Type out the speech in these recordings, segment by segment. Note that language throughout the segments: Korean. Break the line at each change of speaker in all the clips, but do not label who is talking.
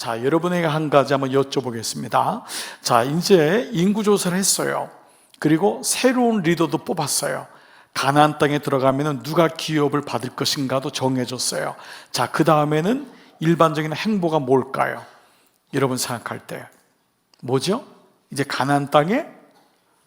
자, 여러분에게 한 가지 한번 여쭤보겠습니다. 자, 이제 인구조사를 했어요. 그리고 새로운 리더도 뽑았어요. 가나안 땅에 들어가면 누가 기업을 받을 것인가도 정해졌어요. 자, 그 다음에는 일반적인 행보가 뭘까요? 여러분 생각할 때 뭐죠? 이제 가나안 땅에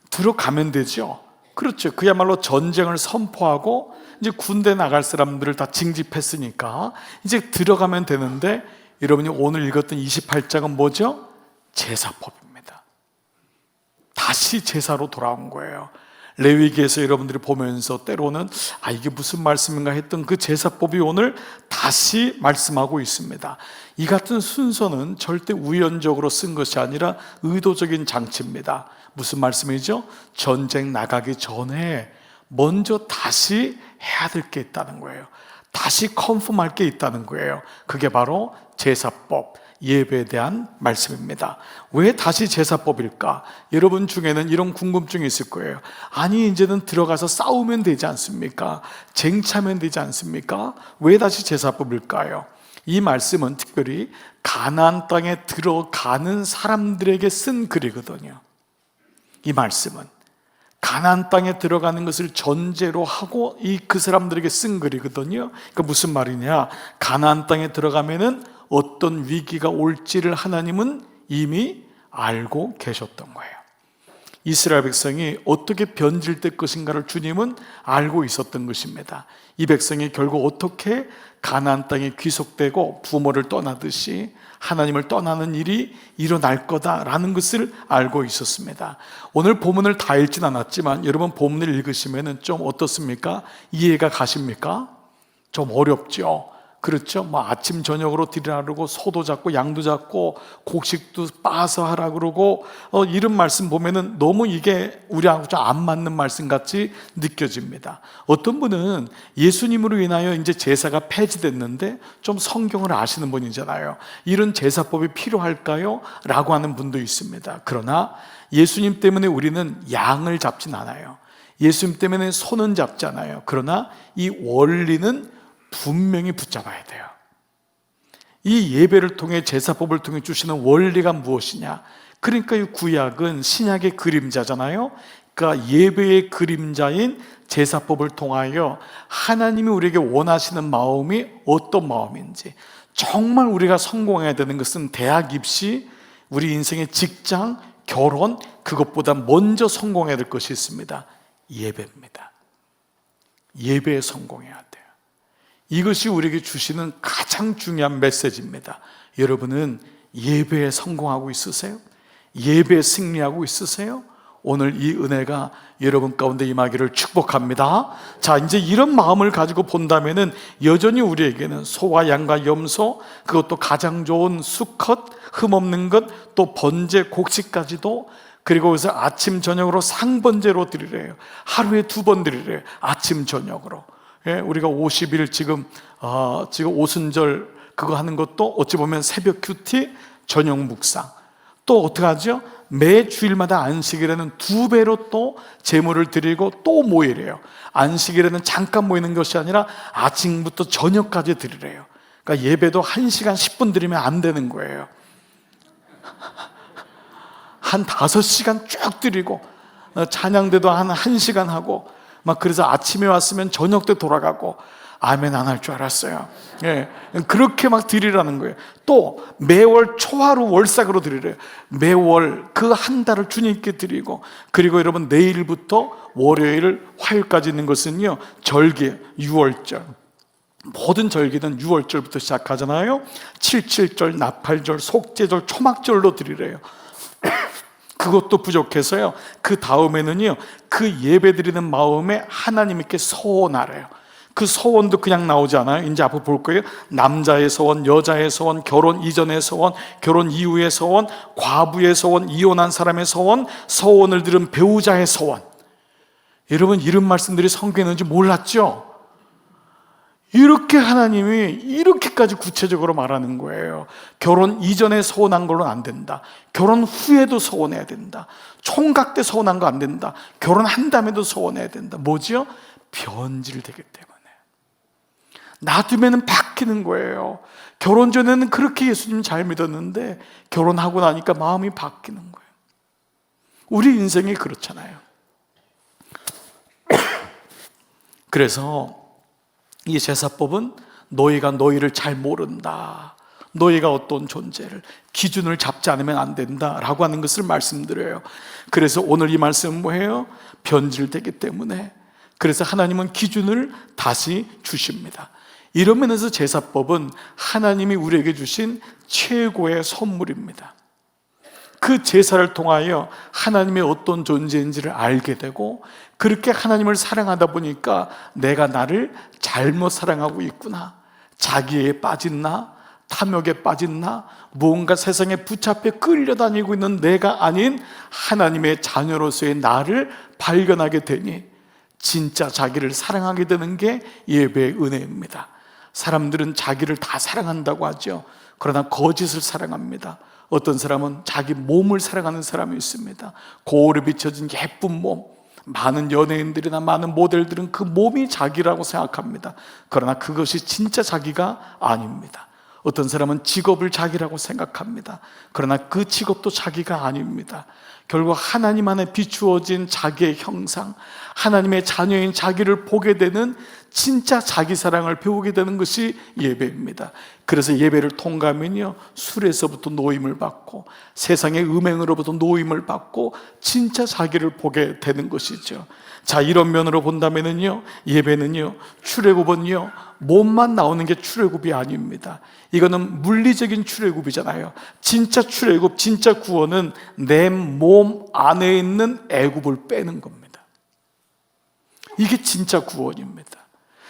들어가면 되죠. 그렇죠. 그야말로 전쟁을 선포하고 이제 군대 나갈 사람들을 다 징집했으니까 이제 들어가면 되는데, 여러분이 오늘 읽었던 28장은 뭐죠? 제사법입니다. 다시 제사로 돌아온 거예요. 레위기에서 여러분들이 보면서 때로는 이게 무슨 말씀인가 했던 그 제사법이 오늘 다시 말씀하고 있습니다. 이 같은 순서는 절대 우연적으로 쓴 것이 아니라 의도적인 장치입니다. 무슨 말씀이죠? 전쟁 나가기 전에 먼저 다시 해야 될 게 있다는 거예요. 다시 컨펌할 게 있다는 거예요. 그게 바로 제사법, 예배에 대한 말씀입니다. 왜 다시 제사법일까? 여러분 중에는 이런 궁금증이 있을 거예요. 아니, 이제는 들어가서 싸우면 되지 않습니까? 쟁취하면 되지 않습니까? 왜 다시 제사법일까요? 이 말씀은 특별히 가나안 땅에 들어가는 사람들에게 쓴 글이거든요. 이 말씀은 가나안 땅에 들어가는 것을 전제로 하고 그 사람들에게 쓴 글이거든요. 그러니까 무슨 말이냐? 가나안 땅에 들어가면은 어떤 위기가 올지를 하나님은 이미 알고 계셨던 거예요. 이스라엘 백성이 어떻게 변질될 것인가를 주님은 알고 있었던 것입니다. 이 백성이 결국 어떻게 가나안 땅에 귀속되고 부모를 떠나듯이 하나님을 떠나는 일이 일어날 거다라는 것을 알고 있었습니다. 오늘 본문을 다 읽진 않았지만 여러분 본문을 읽으시면 좀 어떻습니까? 이해가 가십니까? 좀 어렵죠? 그렇죠? 아침 저녁으로 드리라고 소도 잡고 양도 잡고 곡식도 빠서 하라 그러고 이런 말씀 보면은 너무 이게 우리하고 좀 안 맞는 말씀 같이 느껴집니다. 어떤 분은 예수님으로 인하여 이제 제사가 폐지됐는데 좀 성경을 아시는 분이잖아요. 이런 제사법이 필요할까요? 라고 하는 분도 있습니다. 그러나 예수님 때문에 우리는 양을 잡진 않아요. 예수님 때문에 손은 잡잖아요. 그러나 이 원리는 분명히 붙잡아야 돼요. 이 예배를 통해 제사법을 통해 주시는 원리가 무엇이냐? 그러니까 이 구약은 신약의 그림자잖아요. 그러니까 예배의 그림자인 제사법을 통하여 하나님이 우리에게 원하시는 마음이 어떤 마음인지, 정말 우리가 성공해야 되는 것은 대학 입시, 우리 인생의 직장, 결혼, 그것보다 먼저 성공해야 될 것이 있습니다. 예배입니다. 예배에 성공해야 돼요. 이것이 우리에게 주시는 가장 중요한 메시지입니다. 여러분은 예배에 성공하고 있으세요? 예배에 승리하고 있으세요? 오늘 이 은혜가 여러분 가운데 임하기를 축복합니다. 자, 이제 이런 마음을 가지고 본다면은 여전히 우리에게는 소와 양과 염소, 그것도 가장 좋은 수컷, 흠없는 것, 또 번제 곡식까지도, 그리고 그래서 아침 저녁으로 상번제로 드리래요. 하루에 2번 드리래요. 아침 저녁으로. 예, 우리가 50일 지금 오순절 그거 하는 것도 어찌 보면 새벽 큐티, 저녁 묵상. 또 어떻게 하죠? 매 주일마다 안식일에는 2배로 또 제물을 드리고 또 모이래요. 안식일에는 잠깐 모이는 것이 아니라 아침부터 저녁까지 드리래요. 그러니까 예배도 1시간 10분 드리면 안 되는 거예요. 한 5시간 쭉 드리고, 찬양대도 한 1시간 하고, 그래서 아침에 왔으면 저녁 때 돌아가고, 아멘 안 할 줄 알았어요. 예, 그렇게 드리라는 거예요. 또 매월 초하루 월삭으로 드리래요. 매월 그 한 달을 주님께 드리고, 그리고 여러분 내일부터 월요일, 화요일까지 있는 것은요 절기, 6월절. 모든 절기는 6월절부터 시작하잖아요. 77절, 나팔절, 속죄절, 초막절로 드리래요. 그것도 부족해서요, 그 다음에는요 그 예배드리는 마음에 하나님께 서원하래요. 그 서원도 그냥 나오지 않아요. 이제 앞으로 볼 거예요. 남자의 서원, 여자의 서원, 결혼 이전의 서원, 결혼 이후의 서원, 과부의 서원, 이혼한 사람의 서원, 서원을 들은 배우자의 서원. 여러분 이런 말씀들이 성경에 있는지 몰랐죠? 이렇게 하나님이 이렇게까지 구체적으로 말하는 거예요. 결혼 이전에 서원한 걸로는 안 된다. 결혼 후에도 서원해야 된다. 총각 때 서원한 거 안 된다. 결혼한 다음에도 서원해야 된다. 뭐죠? 변질되기 때문에. 놔두면 바뀌는 거예요. 결혼 전에는 그렇게 예수님 잘 믿었는데 결혼하고 나니까 마음이 바뀌는 거예요. 우리 인생이 그렇잖아요. 그래서 이 제사법은 너희가 너희를 잘 모른다, 너희가 어떤 존재를, 기준을 잡지 않으면 안 된다라고 하는 것을 말씀드려요. 그래서 오늘 이 말씀은 뭐예요? 변질되기 때문에, 그래서 하나님은 기준을 다시 주십니다. 이런 면에서 제사법은 하나님이 우리에게 주신 최고의 선물입니다. 그 제사를 통하여 하나님의 어떤 존재인지를 알게 되고, 그렇게 하나님을 사랑하다 보니까 내가 나를 잘못 사랑하고 있구나, 자기에 빠진 나, 탐욕에 빠진 나, 무언가 세상에 붙잡혀 끌려다니고 있는 내가 아닌 하나님의 자녀로서의 나를 발견하게 되니 진짜 자기를 사랑하게 되는 게 예배의 은혜입니다. 사람들은 자기를 다 사랑한다고 하죠. 그러나 거짓을 사랑합니다. 어떤 사람은 자기 몸을 사랑하는 사람이 있습니다. 거울에 비춰진 예쁜 몸, 많은 연예인들이나 많은 모델들은 그 몸이 자기라고 생각합니다. 그러나 그것이 진짜 자기가 아닙니다. 어떤 사람은 직업을 자기라고 생각합니다. 그러나 그 직업도 자기가 아닙니다. 결국 하나님 안에 비추어진 자기의 형상, 하나님의 자녀인 자기를 보게 되는 진짜 자기 사랑을 배우게 되는 것이 예배입니다. 그래서 예배를 통과하면요, 술에서부터 노임을 받고 세상의 음행으로부터 노임을 받고 진짜 자기를 보게 되는 것이죠. 자, 이런 면으로 본다면은요, 예배는요, 출애굽은요, 몸만 나오는 게 출애굽이 아닙니다. 이거는 물리적인 출애굽이잖아요. 진짜 출애굽, 진짜 구원은 내 몸 안에 있는 애굽을 빼는 겁니다. 이게 진짜 구원입니다.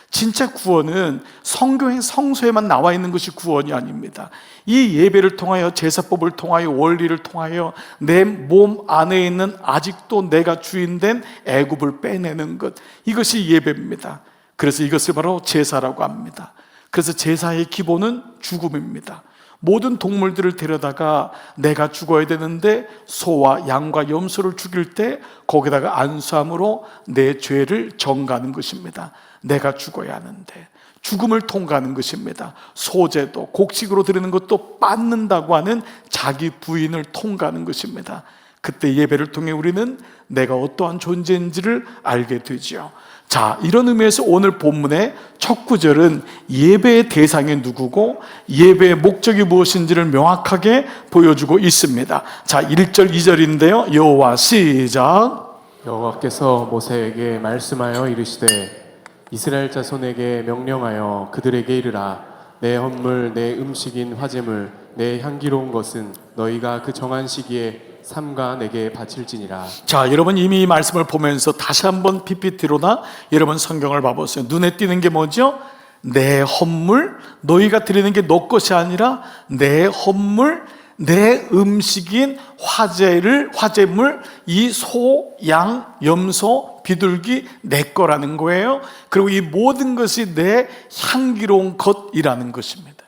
진짜 구원은 성경의 성서에만 나와 있는 것이 구원이 아닙니다. 이 예배를 통하여, 제사법을 통하여, 원리를 통하여 내 몸 안에 있는 아직도 내가 주인된 애굽을 빼내는 것, 이것이 예배입니다. 그래서 이것을 바로 제사라고 합니다. 그래서 제사의 기본은 죽음입니다. 모든 동물들을 데려다가 내가 죽어야 되는데 소와 양과 염소를 죽일 때 거기다가 안수함으로 내 죄를 정가는 것입니다. 내가 죽어야 하는데 죽음을 통과하는 것입니다. 소제도, 곡식으로 드리는 것도 빻는다고 하는 자기 부인을 통과하는 것입니다. 그때 예배를 통해 우리는 내가 어떠한 존재인지를 알게 되죠. 자, 이런 의미에서 오늘 본문의 첫 구절은 예배의 대상이 누구고 예배의 목적이 무엇인지를 명확하게 보여주고 있습니다. 자, 1절 2절인데요 여호와 시작.
여호와께서 모세에게 말씀하여 이르시되 이스라엘 자손에게 명령하여 그들에게 이르라. 내 헌물, 내 음식인 화제물, 내 향기로운 것은 너희가 그 정한 시기에 삼가 내게 바칠지니라.
자, 여러분 이미 이 말씀을 보면서 다시 한번 PPT로나 여러분 성경을 봐보세요. 눈에 띄는 게 뭐죠? 내 헌물, 너희가 드리는 게 너 것이 아니라 내 헌물, 내 음식인 화제물, 이 소, 양, 염소, 비둘기 내 거라는 거예요. 그리고 이 모든 것이 내 향기로운 것이라는 것입니다.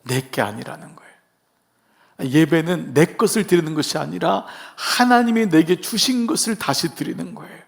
내 게 아니라는 거예요. 예배는 내 것을 드리는 것이 아니라 하나님이 내게 주신 것을 다시 드리는 거예요.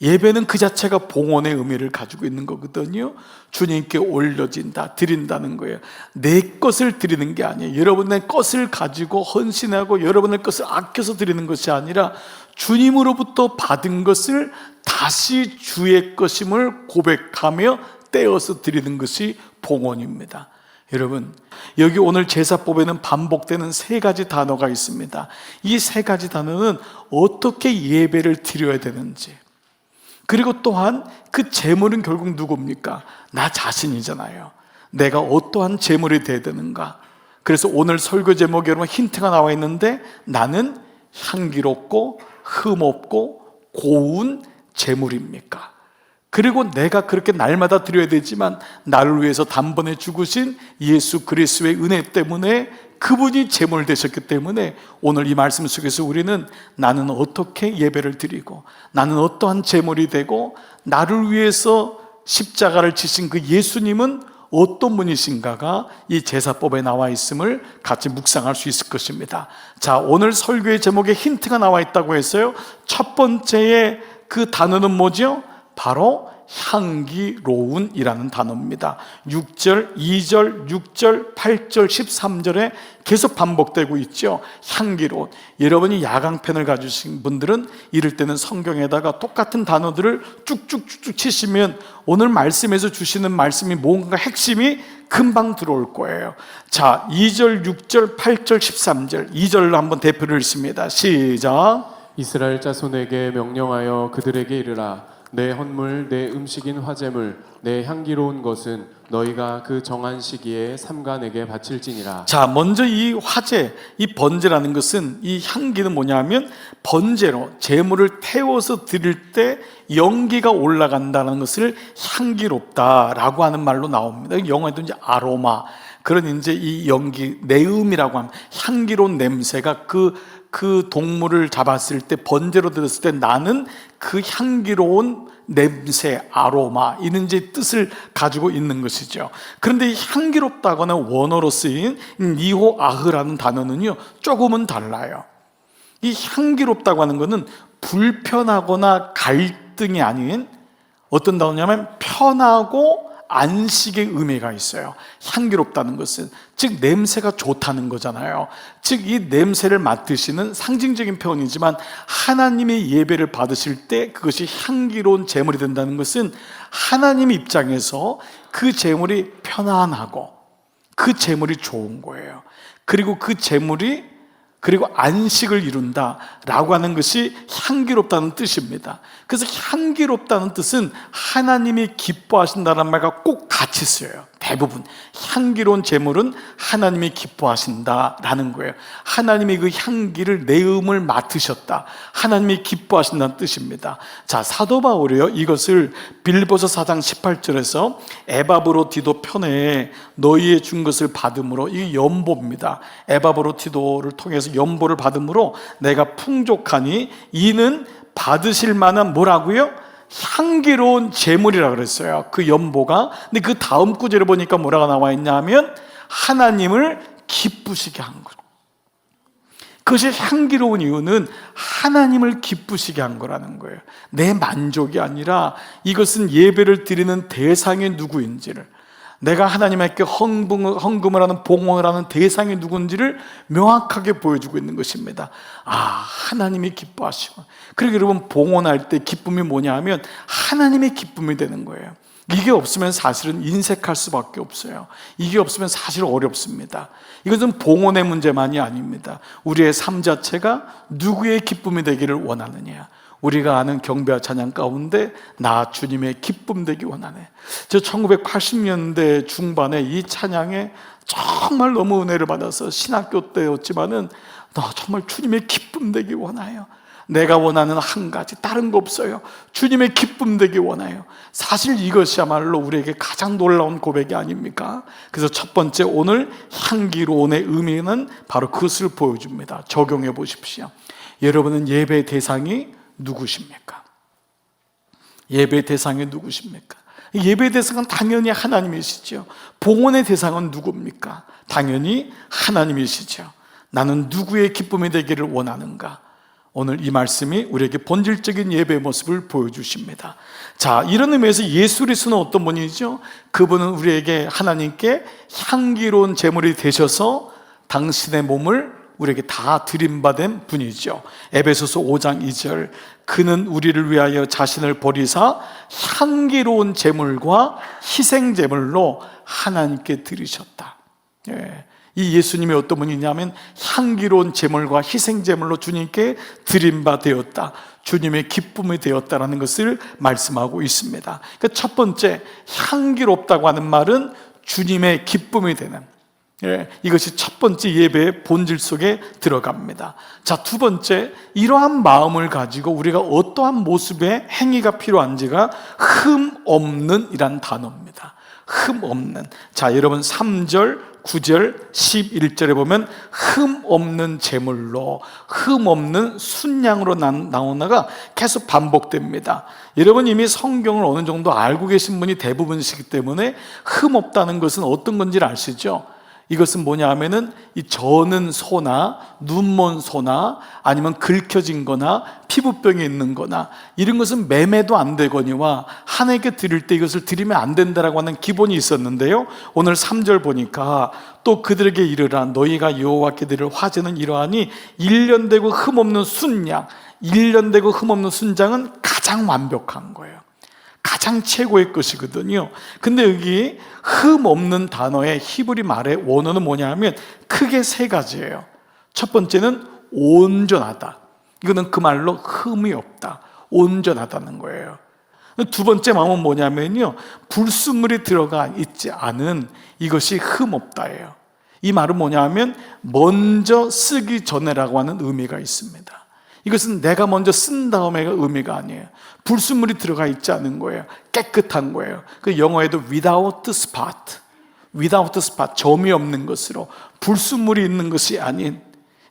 예배는 그 자체가 봉헌의 의미를 가지고 있는 거거든요. 주님께 올려진다, 드린다는 거예요. 내 것을 드리는 게 아니에요. 여러분의 것을 가지고 헌신하고 여러분의 것을 아껴서 드리는 것이 아니라 주님으로부터 받은 것을 다시 주의 것임을 고백하며 떼어서 드리는 것이 봉헌입니다. 여러분, 여기 오늘 제사법에는 반복되는 세 가지 단어가 있습니다. 이 세 가지 단어는 어떻게 예배를 드려야 되는지, 그리고 또한 그 제물은 결국 누굽니까? 나 자신이잖아요. 내가 어떠한 제물이 돼야 되는가? 그래서 오늘 설교 제목에 여러분 힌트가 나와 있는데, 나는 향기롭고 흠없고 고운 제물입니까? 그리고 내가 그렇게 날마다 드려야 되지만 나를 위해서 단번에 죽으신 예수 그리스도의 은혜 때문에, 그분이 제물 되셨기 때문에 오늘 이 말씀 속에서 우리는 나는 어떻게 예배를 드리고 나는 어떠한 제물이 되고 나를 위해서 십자가를 지신 그 예수님은 어떤 분이신가가 이 제사법에 나와 있음을 같이 묵상할 수 있을 것입니다. 자, 오늘 설교의 제목에 힌트가 나와 있다고 했어요. 첫 번째의 그 단어는 뭐죠? 바로 향기로운이라는 단어입니다. 6절, 2절, 6절, 8절, 13절에 계속 반복되고 있죠. 향기로운. 여러분이 야광펜을 가지신 분들은 이럴 때는 성경에다가 똑같은 단어들을 쭉쭉쭉쭉 치시면 오늘 말씀에서 주시는 말씀이 뭔가 핵심이 금방 들어올 거예요. 자, 2절, 6절, 8절, 13절 2절로 한번 대표를 읽습니다. 시작.
이스라엘 자손에게 명령하여 그들에게 이르라. 내 헌물, 내 음식인 화제물, 내 향기로운 것은 너희가 그 정한 시기에 삼가 내게 바칠지니라.
자, 먼저 이 화제, 이 번제라는 것은, 이 향기는 뭐냐면 번제로 제물을 태워서 드릴 때 연기가 올라간다는 것을 향기롭다라고 하는 말로 나옵니다. 영어에도 이제 아로마, 그런 이제 이 연기, 내음이라고 하면 향기로운 냄새가 그 동물을 잡았을 때 번제로 드렸을 때 나는 그 향기로운 냄새, 아로마, 이런 이제 뜻을 가지고 있는 것이죠. 그런데 이 향기롭다거나 원어로 쓰인 니호 아흐라는 단어는요 조금은 달라요. 이 향기롭다고 하는 것은 불편하거나 갈등이 아닌 어떤 단어냐면 편하고 안식의 의미가 있어요. 향기롭다는 것은 즉 냄새가 좋다는 거잖아요. 즉 이 냄새를 맡으시는 상징적인 표현이지만 하나님의 예배를 받으실 때 그것이 향기로운 제물이 된다는 것은 하나님의 입장에서 그 제물이 편안하고 그 제물이 좋은 거예요. 그리고 그 제물이 그리고 안식을 이룬다라고 하는 것이 향기롭다는 뜻입니다. 그래서 향기롭다는 뜻은 하나님이 기뻐하신다는 말과 꼭 같이 쓰여요. 대부분 향기로운 제물은 하나님이 기뻐하신다라는 거예요. 하나님이 그 향기를 내음을 맡으셨다, 하나님이 기뻐하신다는 뜻입니다. 자, 사도 바울이요 이것을 빌립보서 4장 18절에서 에바브로디도 편에 너희의 준 것을 받음으로, 이 연보입니다. 에바브로디도를 통해서 연보를 받음으로 내가 풍족하니 이는 받으실 만한 뭐라고요? 향기로운 제물이라 그랬어요. 그 연보가. 근데 그 다음 구절에 보니까 뭐라고 나와 있냐면 하나님을 기쁘시게 한 것. 그것이 향기로운 이유는 하나님을 기쁘시게 한 거라는 거예요. 내 만족이 아니라 이것은 예배를 드리는 대상이 누구인지를, 내가 하나님께 헌금을 하는, 봉헌을 하는 대상이 누군지를 명확하게 보여주고 있는 것입니다. 아, 하나님이 기뻐하시고. 그리고 여러분, 봉헌할 때 기쁨이 뭐냐 하면 하나님의 기쁨이 되는 거예요. 이게 없으면 사실은 인색할 수밖에 없어요. 이게 없으면 사실 어렵습니다. 이것은 봉헌의 문제만이 아닙니다. 우리의 삶 자체가 누구의 기쁨이 되기를 원하느냐. 우리가 아는 경배와 찬양 가운데 나 주님의 기쁨 되기 원하네. 저 1980년대 중반에 이 찬양에 정말 너무 은혜를 받아서 신학교 때였지만은 나 정말 주님의 기쁨 되기 원해요. 내가 원하는 한 가지, 다른 거 없어요. 주님의 기쁨 되기 원해요. 사실 이것이야말로 우리에게 가장 놀라운 고백이 아닙니까? 그래서 첫 번째, 오늘 향기로운의 의미는 바로 그것을 보여줍니다. 적용해 보십시오. 여러분은 예배의 대상이 누구십니까? 예배의 대상이 누구십니까? 예배의 대상은 당연히 하나님이시죠. 봉헌의 대상은 누굽니까? 당연히 하나님이시죠. 나는 누구의 기쁨이 되기를 원하는가? 오늘 이 말씀이 우리에게 본질적인 예배의 모습을 보여주십니다. 자, 이런 의미에서 예수 그리스도는 어떤 분이죠? 그분은 우리에게, 하나님께 향기로운 제물이 되셔서 당신의 몸을 우리에게 다 드림받은 분이죠. 에베소서 5장 2절, 그는 우리를 위하여 자신을 버리사 향기로운 제물과 희생 제물로 하나님께 드리셨다. 예. 이 예수님이 어떤 분이냐면 향기로운 제물과 희생 제물로 주님께 드린 바 되었다, 주님의 기쁨이 되었다라는 것을 말씀하고 있습니다. 그러니까 첫 번째, 향기롭다고 하는 말은 주님의 기쁨이 되는, 이것이 첫 번째 예배의 본질 속에 들어갑니다. 자, 두 번째, 이러한 마음을 가지고 우리가 어떠한 모습의 행위가 필요한지가 흠 없는 이란 단어입니다. 흠 없는. 자, 여러분 3절, 9절, 11절에 보면 흠 없는 제물로, 흠 없는 순양으로 나오나가 계속 반복됩니다. 여러분 이미 성경을 어느 정도 알고 계신 분이 대부분이시기 때문에 흠 없다는 것은 어떤 건지를 아시죠? 이것은 뭐냐 하면은 이 저는 소나 눈먼 소나 아니면 긁혀진 거나 피부병이 있는 거나 이런 것은 매매도 안 되거니와 하나님께 드릴 때 이것을 드리면 안 된다라고 하는 기본이 있었는데요, 오늘 3절 보니까 또 그들에게 이르라 너희가 여호와께 드릴 화제는 이러하니 1년 되고 흠없는 순양, 1년 되고 흠없는 순장은 가장 완벽한 거예요. 가장 최고의 것이거든요. 근데 여기 흠 없는 단어의 히브리 말의 원어는 뭐냐 하면 크게 세 가지예요. 첫 번째는 온전하다. 이거는 그 말로 흠이 없다, 온전하다는 거예요. 두 번째 마음은 뭐냐면요, 불순물이 들어가 있지 않은 이것이 흠 없다예요. 이 말은 뭐냐 하면 먼저 쓰기 전에라고 하는 의미가 있습니다. 이것은 내가 먼저 쓴 다음에가 의미가 아니에요. 불순물이 들어가 있지 않은 거예요. 깨끗한 거예요. 그 영어에도 without spot, without spot, 점이 없는 것으로, 불순물이 있는 것이 아닌,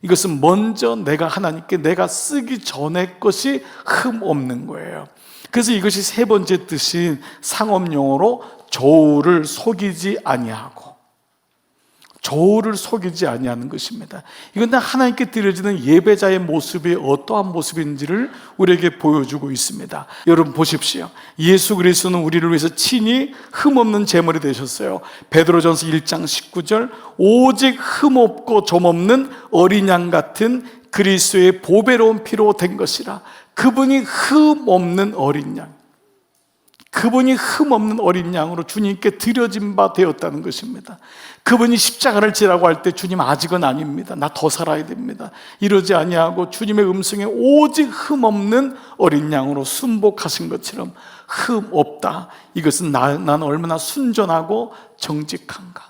이것은 먼저 내가 하나님께 내가 쓰기 전의 것이 흠 없는 거예요. 그래서 이것이 세 번째 뜻인 상업용어로 저울을 속이지 아니하고, 저울을 속이지 아니하는 것입니다. 이건 하나님께 드려지는 예배자의 모습이 어떠한 모습인지를 우리에게 보여주고 있습니다. 여러분 보십시오. 예수 그리스도는 우리를 위해서 친히 흠없는 제물이 되셨어요. 베드로전서 1장 19절 오직 흠없고 점없는 어린 양 같은 그리스도의 보배로운 피로 된 것이라. 그분이 흠없는 어린 양, 그분이 흠없는 어린 양으로 주님께 드려진 바 되었다는 것입니다. 그분이 십자가를 지라고 할 때 주님 아직은 아닙니다, 나 더 살아야 됩니다, 이러지 아니하고 주님의 음성에 오직 흠없는 어린 양으로 순복하신 것처럼 흠 없다. 이것은 나는 얼마나 순전하고 정직한가,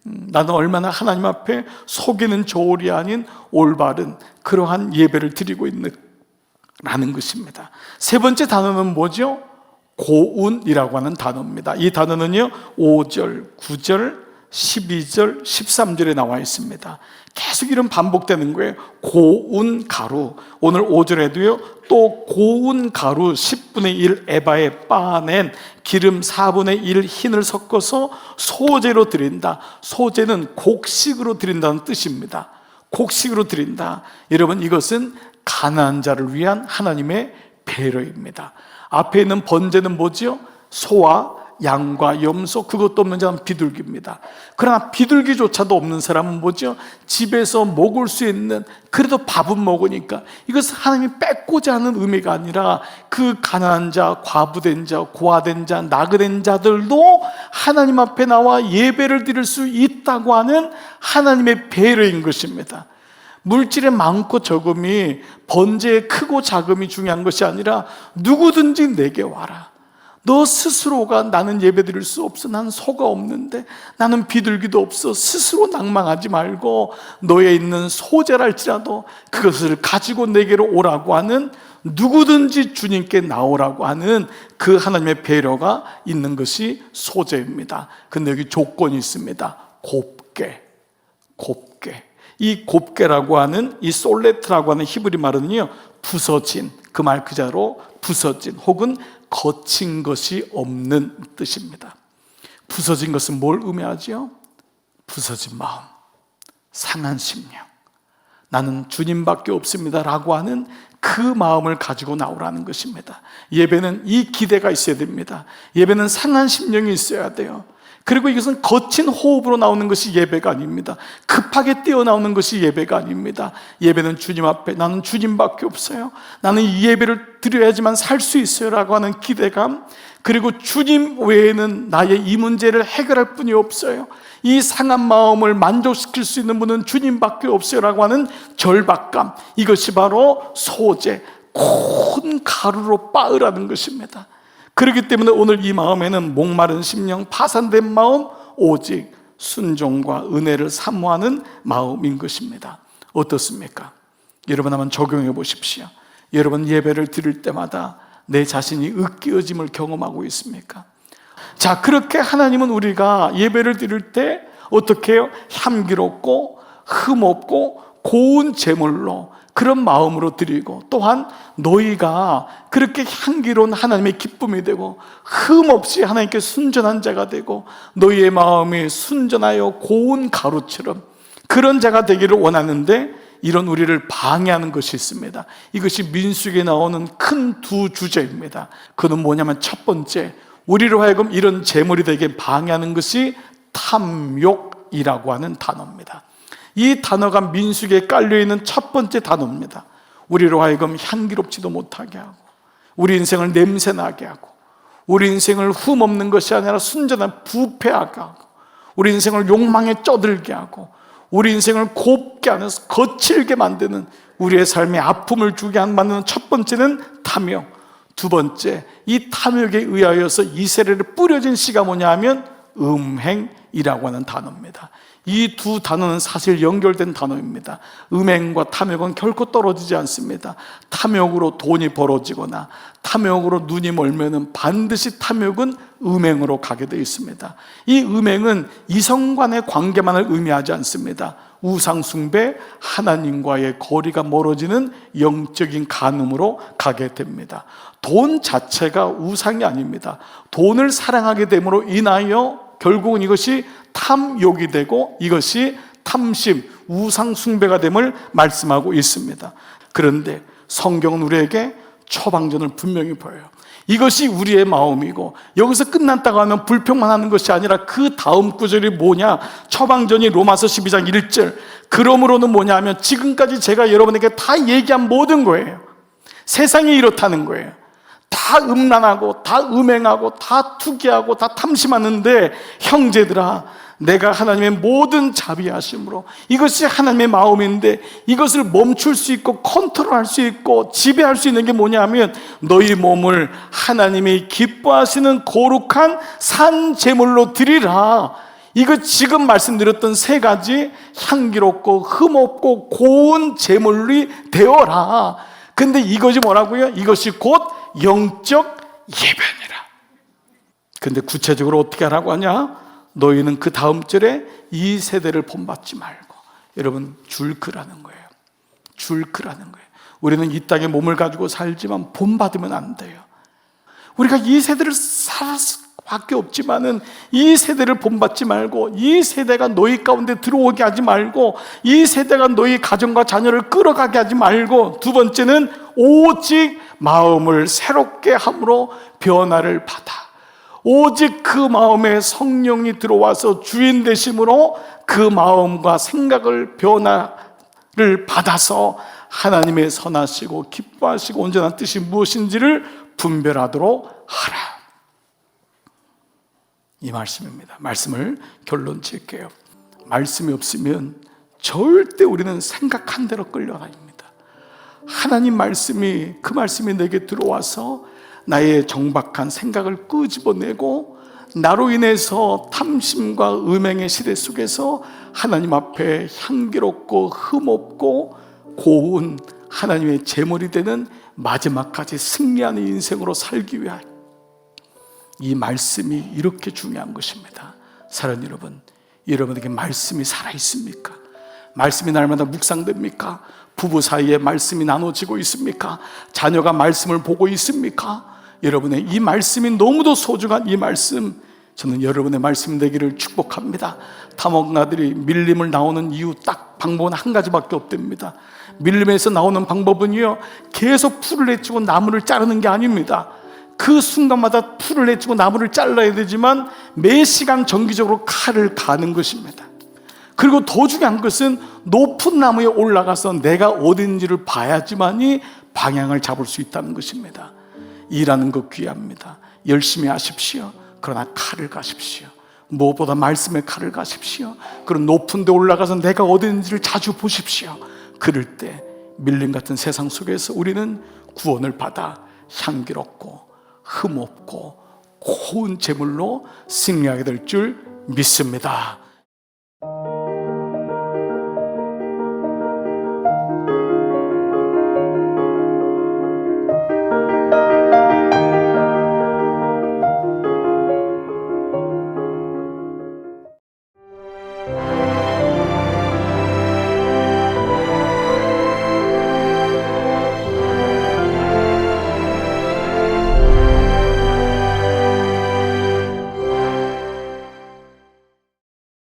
나는 얼마나 하나님 앞에 속이는 저울이 아닌 올바른 그러한 예배를 드리고 있는 라는 것입니다. 세 번째 단어는 뭐죠? 고운이라고 하는 단어입니다. 이 단어는요 5절, 9절, 12절, 13절에 나와 있습니다. 계속 이런 반복되는 거예요. 고운 가루, 오늘 5절에도요 또 고운 가루 10분의 1 에바에 빻아낸 기름 4분의 1 흰을 섞어서 소제로 드린다. 소제는 곡식으로 드린다는 뜻입니다. 곡식으로 드린다. 여러분 이것은 가난한 자를 위한 하나님의 배려입니다. 앞에 있는 번제는 뭐죠? 소와 양과 염소, 그것도 없는 자는 비둘기입니다. 그러나 비둘기조차도 없는 사람은 뭐죠? 집에서 먹을 수 있는, 그래도 밥은 먹으니까, 이것은 하나님이 뺏고자 하는 의미가 아니라 그 가난한 자, 과부된 자, 고아된 자, 나그된 자들도 하나님 앞에 나와 예배를 드릴 수 있다고 하는 하나님의 배려인 것입니다. 물질의 많고 적음이, 번제의 크고 작음이 중요한 것이 아니라 누구든지 내게 와라. 너 스스로가 나는 예배드릴 수 없어, 나는 소가 없는데, 나는 비둘기도 없어, 스스로 낭망하지 말고 너에 있는 소재랄지라도 그것을 가지고 내게로 오라고 하는, 누구든지 주님께 나오라고 하는 그 하나님의 배려가 있는 것이 소재입니다. 근데 여기 조건이 있습니다. 곱게. 이 곱게라고 하는, 이 솔레트라고 하는 히브리 말은요 부서진, 그 말 그대로 부서진 혹은 거친 것이 없는 뜻입니다. 부서진 것은 뭘 의미하죠? 부서진 마음, 상한 심령, 나는 주님밖에 없습니다 라고 하는 그 마음을 가지고 나오라는 것입니다. 예배는 이 기대가 있어야 됩니다. 예배는 상한 심령이 있어야 돼요. 그리고 이것은 거친 호흡으로 나오는 것이 예배가 아닙니다. 급하게 뛰어나오는 것이 예배가 아닙니다. 예배는 주님 앞에 나는 주님밖에 없어요, 나는 이 예배를 드려야지만 살 수 있어요 라고 하는 기대감, 그리고 주님 외에는 나의 이 문제를 해결할 분이 없어요, 이 상한 마음을 만족시킬 수 있는 분은 주님밖에 없어요 라고 하는 절박감, 이것이 바로 소재, 고운 가루로 빻으라는 것입니다. 그렇기 때문에 오늘 이 마음에는 목마른 심령, 파산된 마음, 오직 순종과 은혜를 사모하는 마음인 것입니다. 어떻습니까? 여러분 한번 적용해 보십시오. 여러분 예배를 드릴 때마다 내 자신이 으깨어짐을 경험하고 있습니까? 자, 그렇게 하나님은 우리가 예배를 드릴 때 어떻게 해요? 향기롭고 흠없고 고운 제물로 그런 마음으로 드리고, 또한 너희가 그렇게 향기로운 하나님의 기쁨이 되고 흠없이 하나님께 순전한 자가 되고 너희의 마음이 순전하여 고운 가루처럼 그런 자가 되기를 원하는데, 이런 우리를 방해하는 것이 있습니다. 이것이 민수기에 나오는 큰 두 주제입니다. 그는 뭐냐면, 첫 번째, 우리로 하여금 이런 제물이 되게 방해하는 것이 탐욕이라고 하는 단어입니다. 이 단어가 민수기에 깔려있는 첫 번째 단어입니다. 우리로 하여금 향기롭지도 못하게 하고, 우리 인생을 냄새나게 하고, 우리 인생을 흠없는 것이 아니라 순전한 부패하게 하고, 우리 인생을 욕망에 쩌들게 하고, 우리 인생을 곱게 하는, 거칠게 만드는, 우리의 삶에 아픔을 주게 만드는 첫 번째는 탐욕. 두 번째, 이 탐욕에 의하여서 이스라엘에 뿌려진 씨가 뭐냐 하면 음행이라고 하는 단어입니다. 이 두 단어는 사실 연결된 단어입니다. 음행과 탐욕은 결코 떨어지지 않습니다. 탐욕으로 돈이 벌어지거나 탐욕으로 눈이 멀면은 반드시 탐욕은 음행으로 가게 되어 있습니다. 이 음행은 이성 간의 관계만을 의미하지 않습니다. 우상 숭배, 하나님과의 거리가 멀어지는 영적인 간음으로 가게 됩니다. 돈 자체가 우상이 아닙니다. 돈을 사랑하게 됨으로 인하여 결국은 이것이 탐욕이 되고 이것이 탐심, 우상 숭배가 됨을 말씀하고 있습니다. 그런데 성경은 우리에게 처방전을 분명히 보여요. 이것이 우리의 마음이고, 여기서 끝났다고 하면 불평만 하는 것이 아니라 그 다음 구절이 뭐냐, 처방전이 로마서 12장 1절. 그러므로는 뭐냐 하면 지금까지 제가 여러분에게 다 얘기한 모든 거예요. 세상이 이렇다는 거예요. 다 음란하고 다 음행하고 다 투기하고 다 탐심하는데, 형제들아, 내가 하나님의 모든 자비하심으로, 이것이 하나님의 마음인데 이것을 멈출 수 있고 컨트롤할 수 있고 지배할 수 있는 게 뭐냐 하면, 너희 몸을 하나님이 기뻐하시는 거룩한 산 제물로 드리라. 이거 지금 말씀드렸던 세 가지 향기롭고 흠없고 고운 제물이 되어라. 근데 이것이 뭐라고요? 이것이 곧 영적 예배니라. 근데 구체적으로 어떻게 하라고 하냐? 너희는 그 다음 절에 이 세대를 본받지 말고, 여러분, 줄 그라는 거예요. 줄 그라는 거예요. 우리는 이 땅에 몸을 가지고 살지만 본받으면 안 돼요. 우리가 이 세대를 살 수밖에 없지만은 이 세대를 본받지 말고, 이 세대가 너희 가운데 들어오게 하지 말고, 이 세대가 너희 가정과 자녀를 끌어가게 하지 말고, 두 번째는 오직 마음을 새롭게 함으로 변화를 받아, 오직 그 마음에 성령이 들어와서 주인 되심으로 그 마음과 생각을 변화를 받아서 하나님의 선하시고 기뻐하시고 온전한 뜻이 무엇인지를 분별하도록 하라. 이 말씀입니다. 말씀을 결론 지을게요. 말씀이 없으면 절대 우리는 생각한 대로 끌려다닙니다. 하나님 말씀이, 그 말씀이 내게 들어와서 나의 정박한 생각을 끄집어내고 나로 인해서 탐심과 음행의 시대 속에서 하나님 앞에 향기롭고 흠없고 고운 하나님의 제물이 되는 마지막까지 승리하는 인생으로 살기 위한, 이 말씀이 이렇게 중요한 것입니다. 사랑하는 여러분, 여러분에게 말씀이 살아있습니까? 말씀이 날마다 묵상됩니까? 부부 사이에 말씀이 나눠지고 있습니까? 자녀가 말씀을 보고 있습니까? 여러분의 이 말씀이 너무도 소중한 이 말씀, 저는 여러분의 말씀 되기를 축복합니다. 탐욕나들이 밀림을 나오는 이유 딱 방법은 한 가지밖에 없답니다. 밀림에서 나오는 방법은요, 계속 풀을 내치고 나무를 자르는 게 아닙니다. 그 순간마다 풀을 내치고 나무를 잘라야 되지만 매 시간 정기적으로 칼을 가는 것입니다. 그리고 더 중요한 것은 높은 나무에 올라가서 내가 어딘지를 봐야지만이 방향을 잡을 수 있다는 것입니다. 일하는 것 귀합니다. 열심히 하십시오. 그러나 칼을 가십시오. 무엇보다 말씀의 칼을 가십시오. 그런 높은 데 올라가서 내가 어딘지를 자주 보십시오. 그럴 때 밀림 같은 세상 속에서 우리는 구원을 받아 향기롭고 흠없고 고운 제물로 승리하게 될 줄 믿습니다.